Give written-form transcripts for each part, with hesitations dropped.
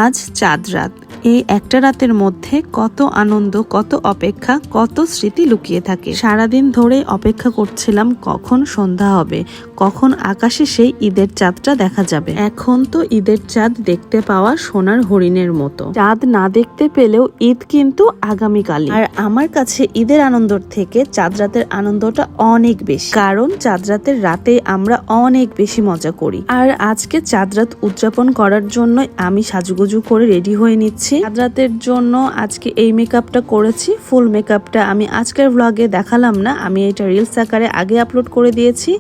আজ চাঁদ রাত। এই একটা রাতের মধ্যে কত আনন্দ, কত অপেক্ষা, কত স্মৃতি লুকিয়ে থাকে। সারাদিন ধরে অপেক্ষা করছিলাম কখন সন্ধ্যা হবে, কখন আকাশে সেই ঈদের চাঁদটা দেখা যাবে। এখন তো ঈদের চাঁদ দেখতে পাওয়া সোনার হরিণের মতো। চাঁদ না দেখতে পেলেও ঈদ কিন্তু আগামীকালই। আর আমার কাছে ঈদের আনন্দর থেকে চাঁদ রাতের আনন্দটা অনেক বেশি, কারণ চাঁদ রাতের রাতে আমরা অনেক বেশি মজা করি। আর আজকে চাঁদ রাত উদযাপন করার জন্য আমি সাজুগুজু করে রেডি হয়ে নিচ্ছি। চাঁদ রাতের জন্য আজকে এই মেকআপটা করেছি। ফুল মেকআপটা আমি আজকের ব্লগে দেখালাম না, আমি এটা রিলস আকারে আগে আপলোড করে দিয়েছি।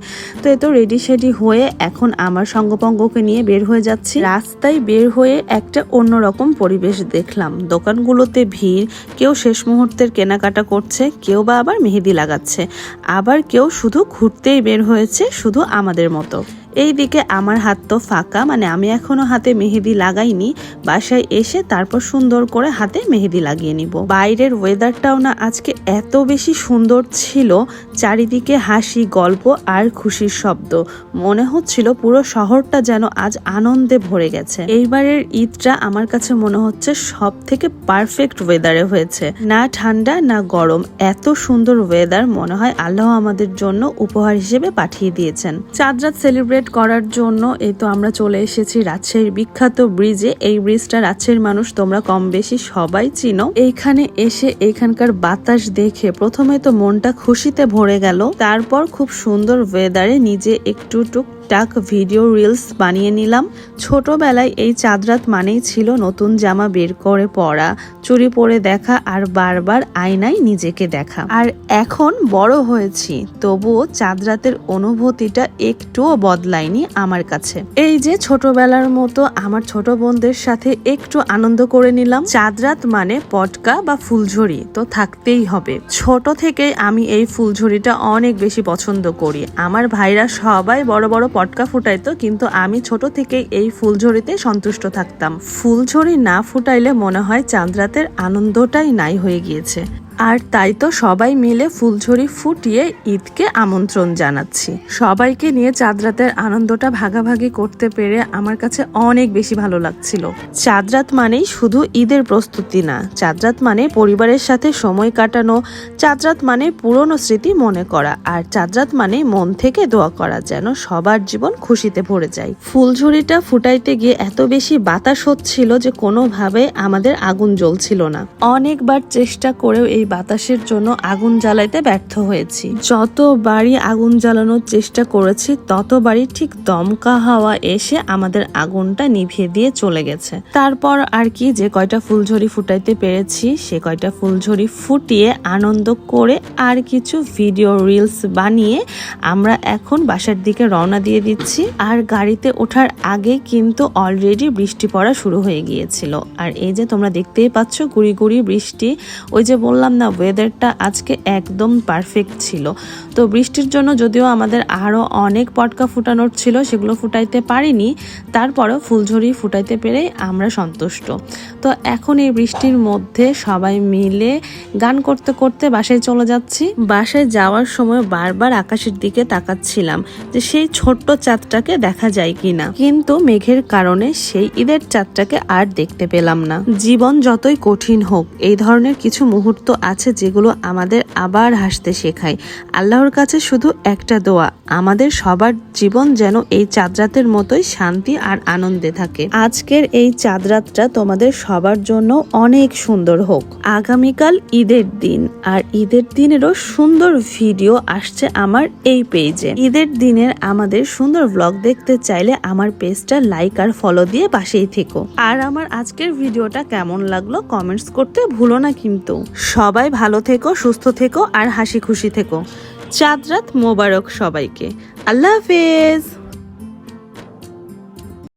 তো এত রেডি শেডি হয়ে এখন আমার সঙ্গপঙ্গকে নিয়ে বের হয়ে যাচ্ছি। রাস্তায় বের হয়ে একটা অন্যরকম পরিবেশ দেখলাম। দোকানগুলোতে ভিড়, কেউ শেষ মুহূর্তের কেনাকাটা করছে, কেউ বা আবার মেহেদি লাগাচ্ছে, আবার কেউ শুধু ঘুরতেই বের হয়েছে, শুধু আমাদের মতো। এইদিকে আমার হাত তো ফাঁকা, মানে আমি এখনো হাতে মেহেদি লাগাইনি। বাসায় এসে তারপর সুন্দর করে হাতে মেহেদি লাগিয়ে নিব। বাইরের ওয়েদারটাও না আজকে এত বেশি সুন্দর ছিল, চারিদিকে হাসি, গল্প আর খুশির শব্দ। মনে হচ্ছিল পুরো শহরটা যেন আজ আনন্দে ভরে গেছে। এইবারের ঈদটা আমার কাছে মনে হচ্ছে সব থেকে পারফেক্ট ওয়েদারে হয়েছে। না ঠান্ডা না গরম, এত সুন্দর ওয়েদার মনে হয় আল্লাহ আমাদের জন্য উপহার হিসেবে পাঠিয়ে দিয়েছেন। চাঁদ রাত সেলিব্রেট করার জন্য এই তো আমরা চলে এসেছি রাজশাহীর বিখ্যাত ব্রিজে। এই ব্রিজটা রাজশাহীর মানুষ তোমরা কম বেশি সবাই চিনো। এইখানে এসে এইখানকার বাতাস দেখে প্রথমে তো মনটা খুশিতে ভরে গেল, তারপর খুব সুন্দর ওয়েদারে নিজে একটু টুকটাক ভিডিও রিলস বানিয়ে নিলাম। ছোটবেলায় এই চাঁদ রাত মানেই ছিল নতুন জামা বের করে পরা, চুড়ি পরে দেখা আর বারবার আয়নায় নিজেকে দেখা। আর এখন বড় হয়েছি, তবুও চাঁদ রাতের অনুভূতিটা একটুও বদলায়নি আমার কাছে। এই যে ছোটবেলার মতো আমার ছোট বোনদের সাথে একটু আনন্দ করে নিলাম। চাঁদ রাত মানে পটকা বা ফুলঝড়ি তো থাকতেই হবে। ছোট থেকে আমি এই ফুলঝড়িটা অনেক বেশি পছন্দ করি। আমার ভাইরা সবাই বড় বড় পটকা ফুটাইতো, কিন্তু আমি ছোট থেকে এই ফুলঝড়িতে সন্তুষ্ট থাকতাম। ফুলঝড়ি না ফুটাইলে মনে হয় চাঁদ রাতের আনন্দটাই নাই হয়ে গিয়েছে। আর তাই তো সবাই মিলে ফুলঝড়ি ফুটিয়ে ঈদকে আমন্ত্রণ জানাচ্ছি। সবাইকে নিয়ে চাঁদ রাতের আনন্দটা ভাগাভাগি করতে পেরে আমার কাছে অনেক বেশি ভালো লাগছিল। চাঁদ রাত মানেই শুধু ঈদের প্রস্তুতি না, চাঁদ রাত মানে পরিবারের সাথে সময় কাটানো, চাঁদ রাত মানে পুরনো স্মৃতি মনে করা, আর চাঁদ রাত মানে মন থেকে দোয়া করা যেন সবার জীবন খুশিতে ভরে যায়। ফুলঝড়িটা ফুটাইতে গিয়ে এত বেশি বাতাস হচ্ছিল যে কোনোভাবে আমাদের আগুন জ্বলছিল না। অনেকবার চেষ্টা করেও এই বাতাসের জন্য আগুন জ্বালাইতে ব্যর্থ হয়েছি। যতবারই আগুন জ্বালানোর চেষ্টা করেছি ততবারই ঠিক দমকা হাওয়া এসে আমাদের আগুনটা নিভিয়ে দিয়ে চলে গেছে। তারপর আর কি, যে কয়টা ফুলঝড়ি ফুটাইতে পেরেছি সে কয়টা ফুলঝড়ি ফুটিয়ে আনন্দ করে আর কিছু ভিডিও রিলস বানিয়ে আমরা এখন বাসার দিকে রওনা দিয়ে দিচ্ছি। আর গাড়িতে ওঠার আগে কিন্তু অলরেডি বৃষ্টি পড়া শুরু হয়ে গিয়েছিল। আর এই যে তোমরা দেখতেই পাচ্ছ গুড়ি গুড়ি বৃষ্টি। ওই যে বললাম না, ওয়েদারটা আজকে একদম পারফেক্ট ছিল। তো বৃষ্টির জন্য যদিও আমাদের আরো অনেক পটকা ফুটানোর ছিল, সেগুলো ফুটাইতে পারিনি, তারপরেও ফুলঝড়ি ফুটাইতে পেরে আমরা সন্তুষ্ট। তো এখন এই বৃষ্টির মধ্যে সবাই মিলে গান করতে করতে বাসায় চলে যাচ্ছি। বাসায় যাওয়ার সময় বারবার আকাশের দিকে তাকাচ্ছিলাম যে সেই ছোট্ট চাঁদটাকে দেখা যায় কিনা, কিন্তু মেঘের কারণে সেই ঈদের চাঁদটাকে আর দেখতে পেলাম না। জীবন যতই কঠিন হোক, এই ধরনের কিছু মুহূর্ত আছে যেগুলো আমাদের আবার হাসতে শেখায়। আল্লাহর কাছে শুধু একটা দোয়া, আমাদের সবার জীবন যেন এই চাঁদ রাতের মতোই শান্তি আর আনন্দে থাকে। আজকের এই চাঁদ রাতটা তোমাদের সবার জন্য অনেক সুন্দর হোক। আগামীকাল ঈদের দিন, আর ঈদের দিনেরও সুন্দর ভিডিও আসছে আমার এই পেজে। ঈদের দিনের আমাদের সুন্দর ব্লগ দেখতে চাইলে আমার পেজটা লাইক আর ফলো দিয়ে পাশেই থেকো। আর আমার আজকের ভিডিওটা কেমন লাগলো কমেন্টস করতে ভুলো না কিন্তু। সবাই ভালো থেকো, সুস্থ থেকো আর হাসি খুশি থেকো। চাঁদ রাত মোবারক সবাইকে। আল্লাহ হাফেজ।